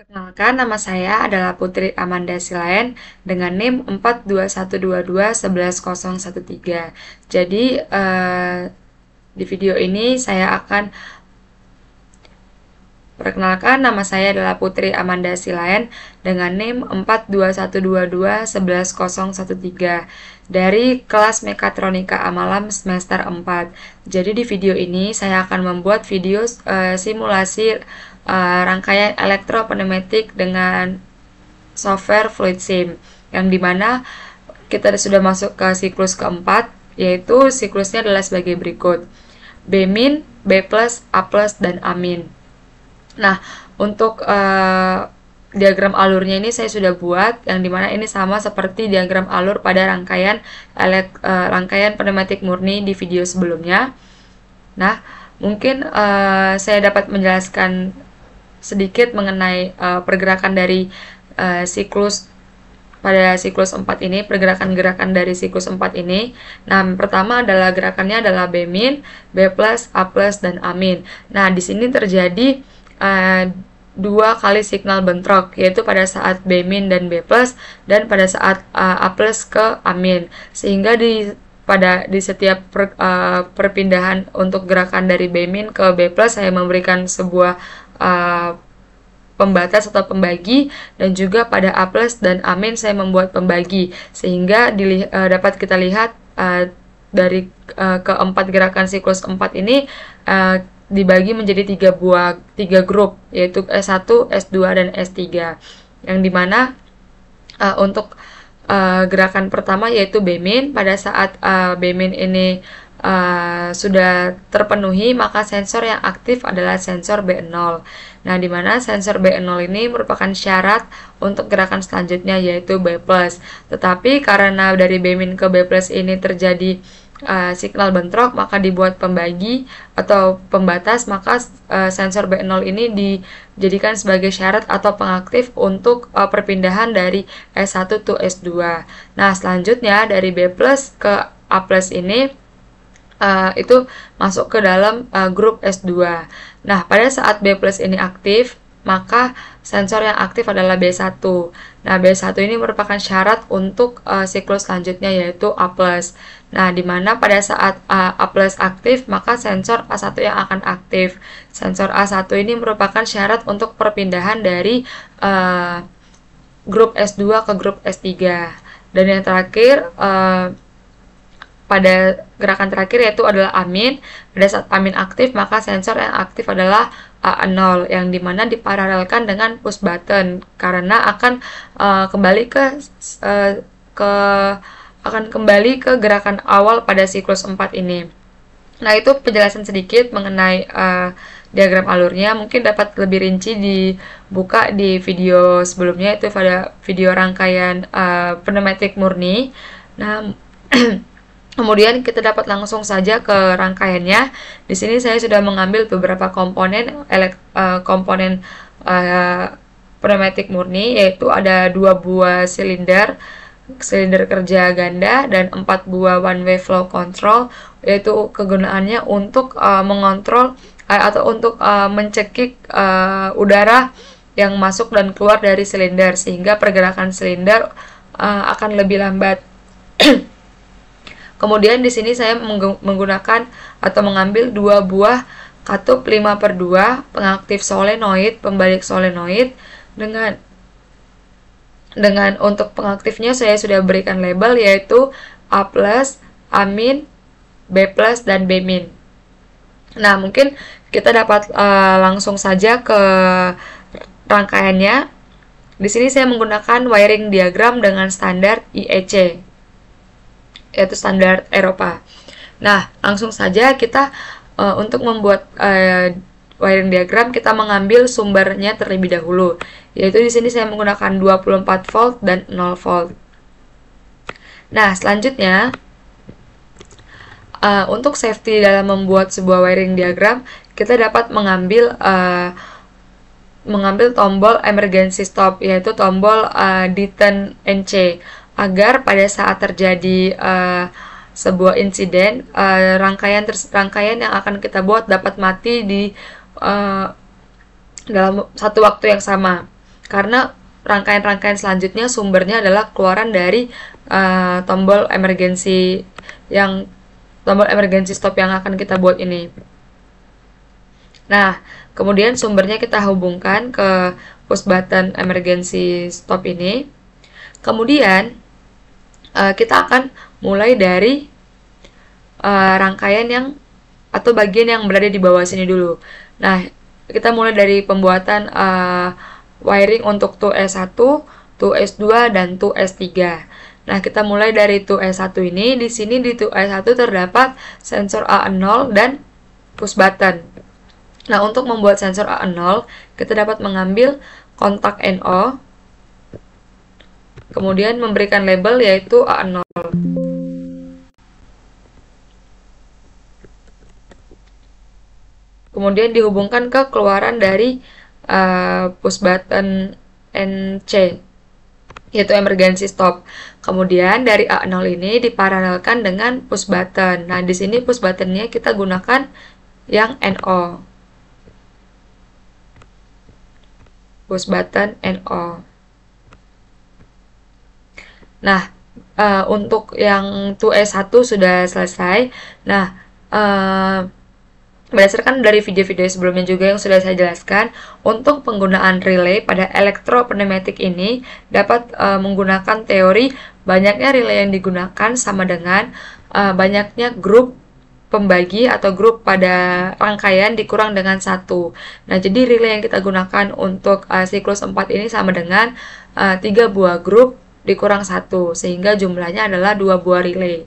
Perkenalkan, nama saya adalah Putri Amanda Silayan dengan NIM 42122111013. Jadi, di video ini saya akan perkenalkan, nama saya adalah Putri Amanda Silayan dengan NIM 42122111013 dari kelas Mekatronika Amalam semester 4. Jadi di video ini saya akan membuat video simulasi rangkaian elektropneumatik dengan software FluidSim, yang dimana kita sudah masuk ke siklus keempat, yaitu siklusnya adalah sebagai berikut: B-, B+, A+, dan A-. Nah, untuk diagram alurnya ini saya sudah buat, yang dimana ini sama seperti diagram alur pada rangkaian pneumatik murni di video sebelumnya. Nah, mungkin saya dapat menjelaskan sedikit mengenai pergerakan dari siklus pada siklus 4 ini, pergerakan-gerakan dari siklus 4 ini. Nah, pertama adalah gerakannya adalah B-, B+, A+, dan A-. Nah, di sini terjadi dua kali signal bentrok, yaitu pada saat B- dan B+, dan pada saat A+ ke A-. Sehingga di setiap perpindahan untuk gerakan dari B- ke B+, saya memberikan sebuah pembatas atau pembagi, dan juga pada A+ dan A- saya membuat pembagi, sehingga dapat kita lihat dari keempat gerakan siklus 4 ini dibagi menjadi tiga grup, yaitu S1, S2, dan S3, yang dimana untuk gerakan pertama yaitu B-, pada saat B- ini sudah terpenuhi, maka sensor yang aktif adalah sensor B0. Nah, dimana sensor B0 ini merupakan syarat untuk gerakan selanjutnya, yaitu B+. Tetapi karena dari B- ke B+ ini terjadi signal bentrok, maka dibuat pembagi atau pembatas, maka sensor B0 ini dijadikan sebagai syarat atau pengaktif untuk perpindahan dari S1 ke S2. Nah, selanjutnya dari B+ ke A+ ini itu masuk ke dalam grup S2. Nah, pada saat B+ ini aktif, maka sensor yang aktif adalah B1. Nah, B1 ini merupakan syarat untuk siklus selanjutnya, yaitu A+. Nah, di mana pada saat A+ aktif, maka sensor A1 yang akan aktif. Sensor A1 ini merupakan syarat untuk perpindahan dari grup S2 ke grup S3. Dan yang terakhir, pada gerakan terakhir yaitu adalah A-. Pada saat A- aktif, maka sensor yang aktif adalah A0, yang dimana diparalelkan dengan push button, karena akan kembali ke gerakan awal pada siklus 4 ini. Nah, itu penjelasan sedikit mengenai diagram alurnya. Mungkin dapat lebih rinci dibuka di video sebelumnya, itu pada video rangkaian pneumatik murni. Nah, kemudian kita dapat langsung saja ke rangkaiannya. Di sini saya sudah mengambil beberapa komponen pneumatik murni, yaitu ada 2 buah silinder kerja ganda dan 4 buah one way flow control, yaitu kegunaannya untuk mengontrol atau untuk mencekik udara yang masuk dan keluar dari silinder, sehingga pergerakan silinder akan lebih lambat. Kemudian di sini saya menggunakan atau mengambil 2 buah katup 5/2 pengaktif solenoid, pembalik solenoid, dengan untuk pengaktifnya saya sudah berikan label, yaitu A+, A-, B+, dan B-. Nah, mungkin kita dapat langsung saja ke rangkaiannya. Di sini saya menggunakan wiring diagram dengan standar IEC, yaitu standar Eropa. Nah, langsung saja kita untuk membuat wiring diagram, kita mengambil sumbernya terlebih dahulu, yaitu di sini saya menggunakan 24 volt dan 0 volt. Nah, selanjutnya untuk safety dalam membuat sebuah wiring diagram, kita dapat mengambil tombol emergency stop, yaitu tombol D10 NC, agar pada saat terjadi sebuah insiden, rangkaian yang akan kita buat dapat mati dalam satu waktu yang sama. karena rangkaian-rangkaian selanjutnya sumbernya adalah keluaran dari tombol emergency stop yang akan kita buat ini. Nah, kemudian sumbernya kita hubungkan ke push button emergency stop ini. Kemudian kita akan mulai dari rangkaian yang atau bagian yang berada di bawah sini dulu. Nah, kita mulai dari pembuatan wiring untuk 2S1, 2S2, dan 2S3. Nah, kita mulai dari 2S1 ini. Di sini di 2S1 terdapat sensor A0 dan push button. Nah, untuk membuat sensor A0, kita dapat mengambil kontak NO, kemudian memberikan label yaitu A0. Kemudian dihubungkan ke keluaran dari push button NC, yaitu emergency stop. Kemudian dari A0 ini diparalelkan dengan push button. Nah, di sini push buttonnya kita gunakan yang NO. Push button NO. Nah, untuk yang 2S1 sudah selesai. Nah, berdasarkan dari video-video sebelumnya juga yang sudah saya jelaskan, untuk penggunaan relay pada elektropneumatik ini dapat menggunakan teori banyaknya relay yang digunakan sama dengan banyaknya grup pembagi atau grup pada rangkaian dikurang dengan 1. Nah, jadi relay yang kita gunakan untuk siklus 4 ini sama dengan 3 buah grup dikurang 1, sehingga jumlahnya adalah 2 buah relay.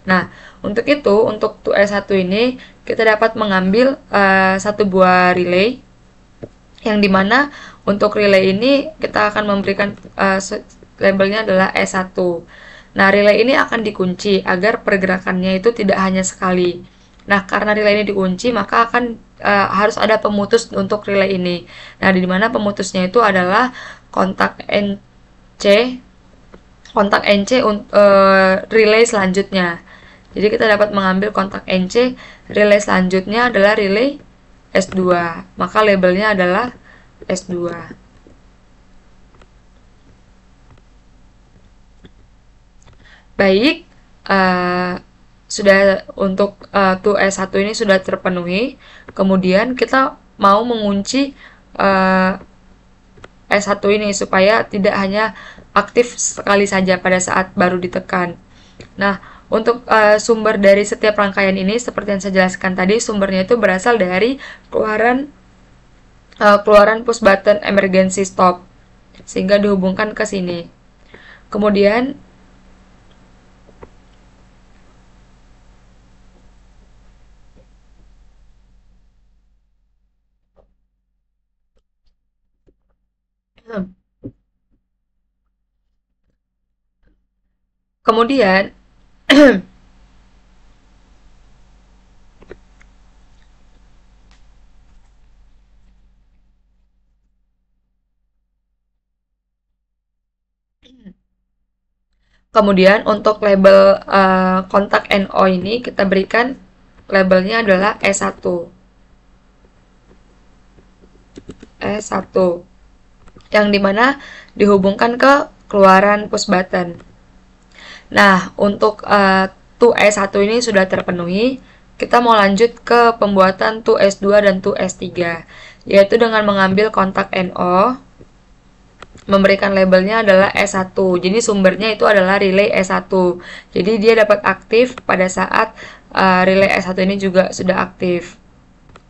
Nah, untuk itu, untuk 2S1 ini, kita dapat mengambil 1 buah relay, yang dimana untuk relay ini kita akan memberikan labelnya adalah S1. Nah, relay ini akan dikunci agar pergerakannya itu tidak hanya sekali. Nah, karena relay ini dikunci, maka akan harus ada pemutus untuk relay ini. Nah, di mana pemutusnya itu adalah kontak NC relay selanjutnya. Jadi kita dapat mengambil kontak NC, relay selanjutnya adalah relay S2. Maka labelnya adalah S2. Baik, sudah untuk 2S1 ini sudah terpenuhi. Kemudian kita mau mengunci S1 ini supaya tidak hanya aktif sekali saja pada saat baru ditekan. Nah, untuk sumber dari setiap rangkaian ini seperti yang saya jelaskan tadi, sumbernya itu berasal dari keluaran push button emergency stop, sehingga dihubungkan ke sini. Kemudian kemudian untuk label kontak NO ini kita berikan labelnya adalah S1. S1 yang dimana dihubungkan ke keluaran push button. Nah, untuk 2S1 ini sudah terpenuhi. Kita mau lanjut ke pembuatan 2S2 dan 2S3, yaitu dengan mengambil kontak NO, memberikan labelnya adalah S1. Jadi sumbernya itu adalah relay S1. Jadi dia dapat aktif pada saat relay S1 ini juga sudah aktif.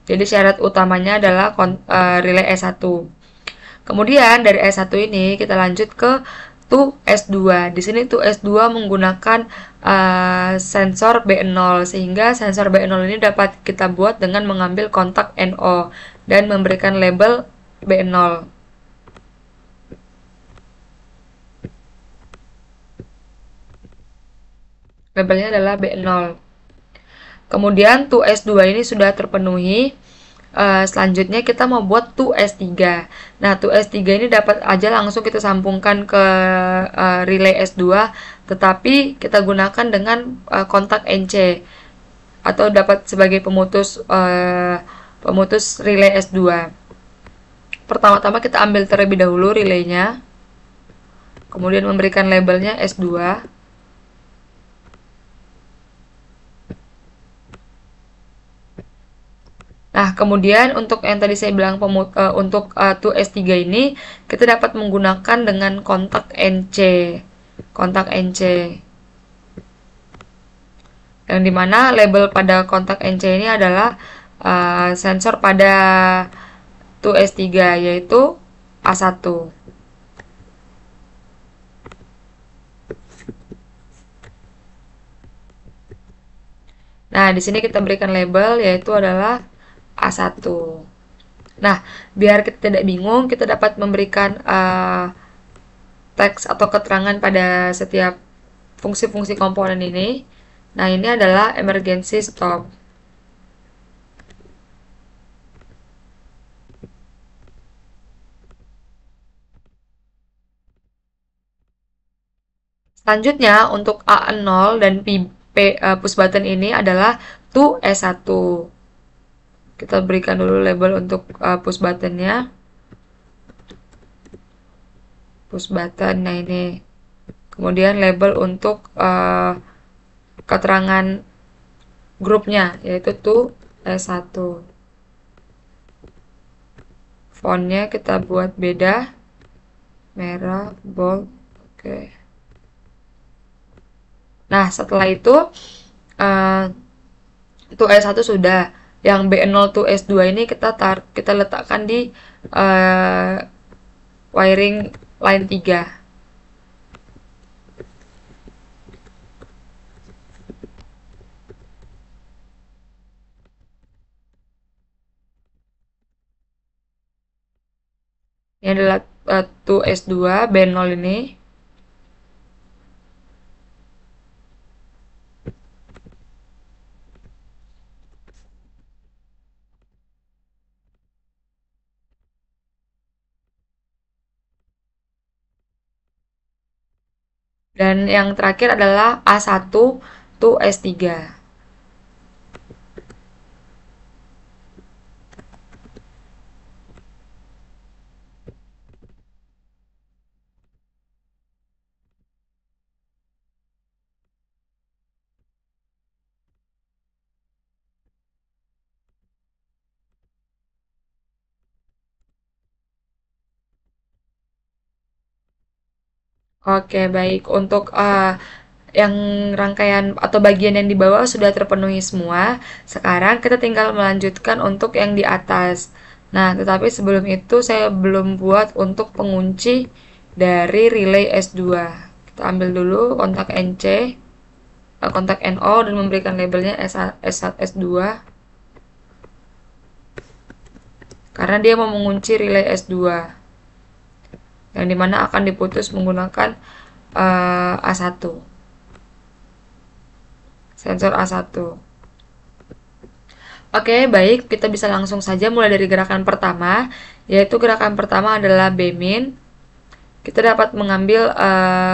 Jadi syarat utamanya adalah relay S1. Kemudian dari S1 ini kita lanjut ke 2S2. Di sini 2S2 menggunakan sensor B0, sehingga sensor B0 ini dapat kita buat dengan mengambil kontak NO dan memberikan label B0. Labelnya adalah B0. Kemudian 2S2 ini sudah terpenuhi. Selanjutnya kita mau buat 2S3. Nah, 2S3 ini dapat aja langsung kita sambungkan ke relay S2, tetapi kita gunakan dengan kontak NC atau dapat sebagai pemutus relay S2. Pertama-tama kita ambil terlebih dahulu relaynya, kemudian memberikan labelnya S2. Nah, kemudian untuk yang tadi saya bilang untuk to S3 ini, kita dapat menggunakan dengan kontak NC. Kontak NC. Yang dimana label pada kontak NC ini adalah sensor pada to S3, yaitu A1. Nah, di sini kita berikan label yaitu adalah A1. Nah, biar kita tidak bingung, kita dapat memberikan teks atau keterangan pada setiap fungsi-fungsi komponen ini. Nah, ini adalah emergency stop. Selanjutnya, untuk A0 dan push button ini adalah to S1. Kita berikan dulu label untuk push buttonnya. Push button, nah ini. Kemudian label untuk keterangan grupnya, yaitu to S1. Fontnya kita buat beda, merah, bold, oke. Nah, setelah itu to S1 sudah. Yang B0 to S2 ini kita letakkan di wiring line 3. Ini adalah to S2 B0 ini. Dan yang terakhir adalah A1 to S3. Oke, baik. Untuk yang rangkaian atau bagian yang di bawah sudah terpenuhi semua. Sekarang kita tinggal melanjutkan untuk yang di atas. Nah, tetapi sebelum itu saya belum buat untuk pengunci dari relay S2. Kita ambil dulu kontak NC, kontak NO dan memberikan labelnya S2. Karena dia mau mengunci relay S2. Yang dimana akan diputus menggunakan A1. Sensor A1. Oke, baik, kita bisa langsung saja mulai dari gerakan pertama, yaitu gerakan pertama adalah B-min. Kita dapat mengambil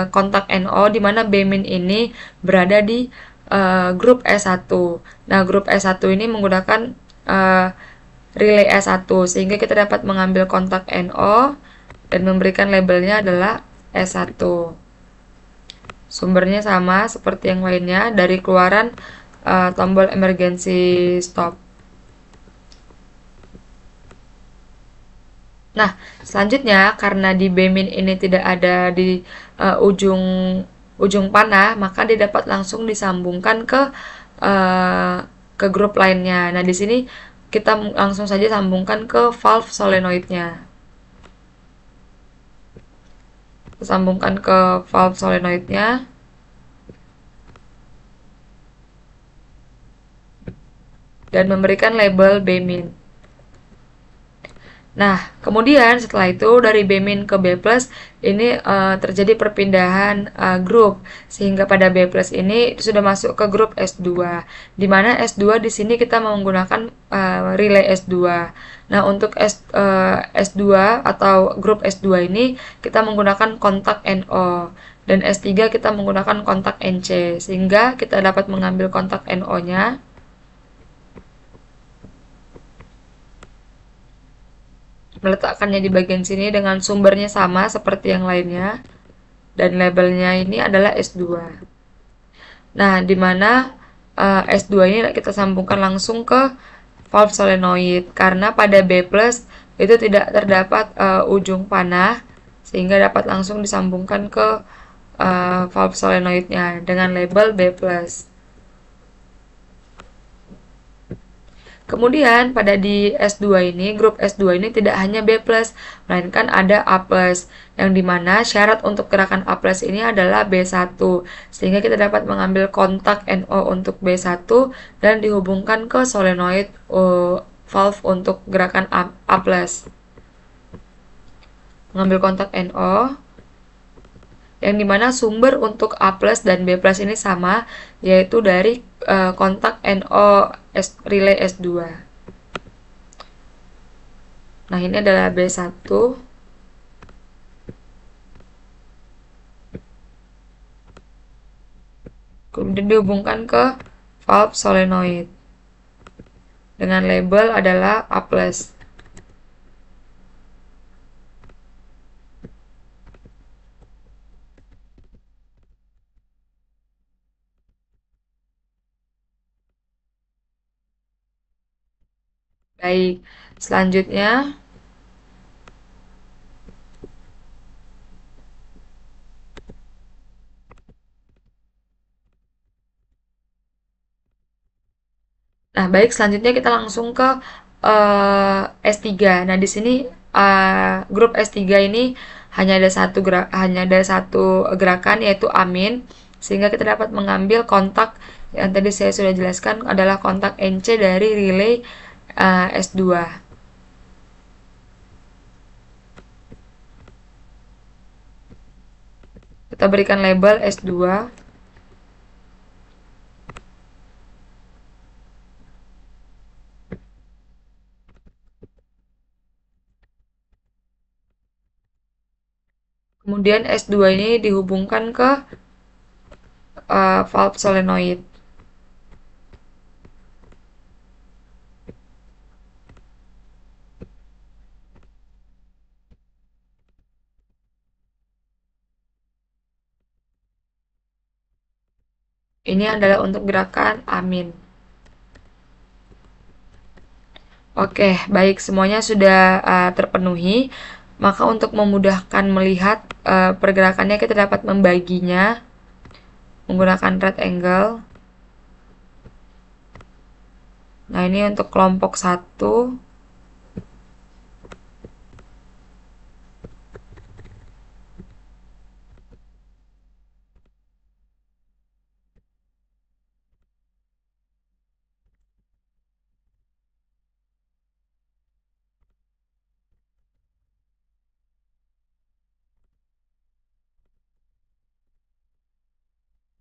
kontak NO, di mana B-min ini berada di grup S1. Nah, grup S1 ini menggunakan relay S1, sehingga kita dapat mengambil kontak NO dan memberikan labelnya adalah S1. Sumbernya sama seperti yang lainnya, dari keluaran tombol emergency stop. Nah, selanjutnya karena di B-min ini tidak ada di ujung panah, maka dia dapat langsung disambungkan ke grup lainnya. Nah, di sini kita langsung saja sambungkan ke valve solenoidnya. Sambungkan ke valve solenoidnya. Dan memberikan label B-min. Nah, kemudian setelah itu dari B- ke B+, ini terjadi perpindahan grup, sehingga pada B+ ini sudah masuk ke grup S2, di mana S2 di sini kita menggunakan relay S2. Nah, untuk S2 atau grup S2 ini kita menggunakan kontak NO, dan S3 kita menggunakan kontak NC, sehingga kita dapat mengambil kontak NO-nya. meletakkannya di bagian sini dengan sumbernya sama seperti yang lainnya, dan labelnya ini adalah S2. Nah, di mana S2 ini kita sambungkan langsung ke valve solenoid, karena pada B+ itu tidak terdapat ujung panah, sehingga dapat langsung disambungkan ke valve solenoidnya dengan label B+. Kemudian pada di S2 ini, grup S2 ini tidak hanya B+, melainkan ada A+, yang dimana syarat untuk gerakan A+ ini adalah B1, sehingga kita dapat mengambil kontak NO untuk B1 dan dihubungkan ke solenoid valve untuk gerakan A+. Mengambil kontak NO, yang dimana sumber untuk A+ dan B+ ini sama, yaitu dari kontak NO relay S2. Nah, ini adalah B1. Kemudian dihubungkan ke valve solenoid dengan label adalah A+. Baik, selanjutnya selanjutnya kita langsung ke S3. Nah, di sini grup S3 ini hanya ada satu gerakan, yaitu amin, sehingga kita dapat mengambil kontak yang tadi saya sudah jelaskan adalah kontak NC dari relay S2. Kita berikan label S2. Kemudian S2 ini dihubungkan ke valve solenoid. Ini adalah untuk gerakan amin. Oke, baik, semuanya sudah terpenuhi. Maka untuk memudahkan melihat pergerakannya, kita dapat membaginya menggunakan red angle. Nah, ini untuk kelompok 1.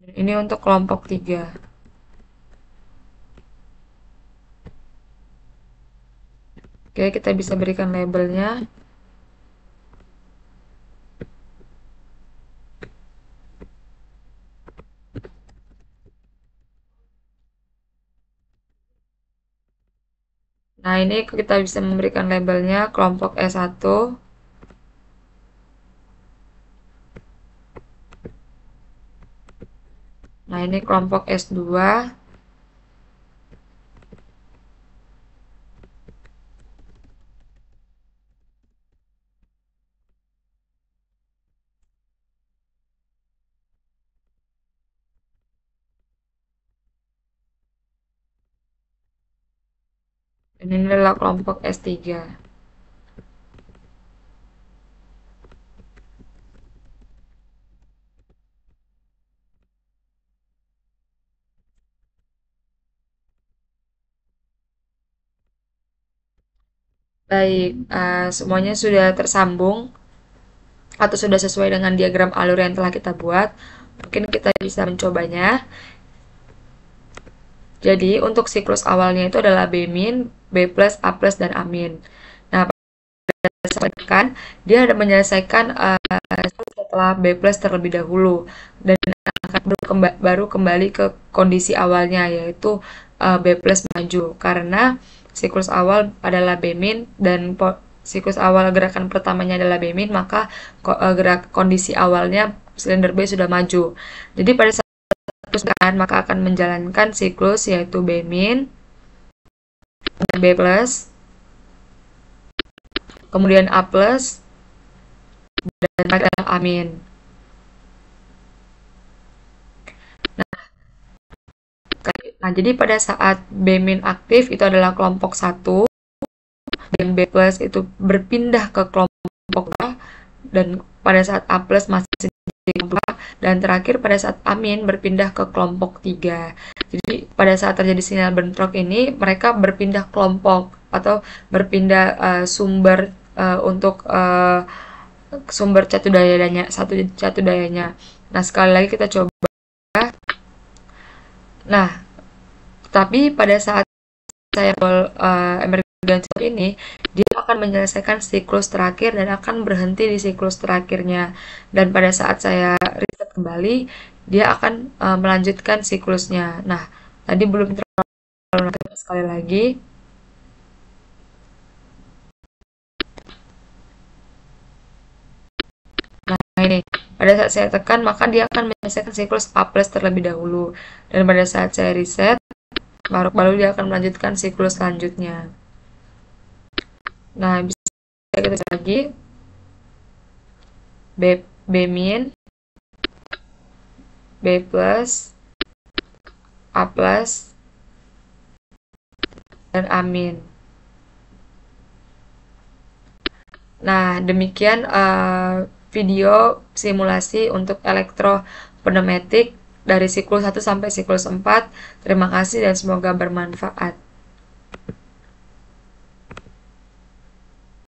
Ini untuk kelompok 3. Oke, kita bisa berikan labelnya. Nah, ini kita bisa memberikan labelnya kelompok S1. Nah, ini kelompok S2. Dan ini adalah kelompok S3. Baik, semuanya sudah tersambung atau sudah sesuai dengan diagram alur yang telah kita buat. Mungkin kita bisa mencobanya. Jadi, untuk siklus awalnya itu adalah B min, B plus, A plus, dan A min. Nah, pada dia ada menyelesaikan setelah B plus terlebih dahulu, dan akan baru kembali ke kondisi awalnya, yaitu B plus maju, karena siklus awal adalah B min dan siklus awal gerakan pertamanya adalah B min, maka kondisi awalnya silinder B sudah maju. Jadi pada saat teruskan maka akan menjalankan siklus yaitu B min, B plus, kemudian A plus, dan A min. Nah, jadi pada saat B min aktif itu adalah kelompok 1, dan B plus itu berpindah ke kelompok 2, dan pada saat A plus masih di kelompok 2, dan terakhir pada saat A min berpindah ke kelompok 3. Jadi pada saat terjadi sinyal bentrok ini mereka berpindah kelompok atau berpindah sumber untuk sumber catu dayanya. Nah, sekali lagi kita coba. Nah, tapi pada saat saya emergency ini, dia akan menyelesaikan siklus terakhir dan akan berhenti di siklus terakhirnya. Dan pada saat saya reset kembali, dia akan melanjutkan siklusnya. Nah, tadi belum terlalu sekali lagi. Nah, ini pada saat saya tekan, maka dia akan menyelesaikan siklus A plus terlebih dahulu. Dan pada saat saya reset, baru dia akan melanjutkan siklus selanjutnya. Nah, bisa kita lihat lagi B min, B plus, A plus, dan A min. Nah, demikian video simulasi untuk elektropneumatik dari siklus 1 sampai siklus 4. Terima kasih dan semoga bermanfaat.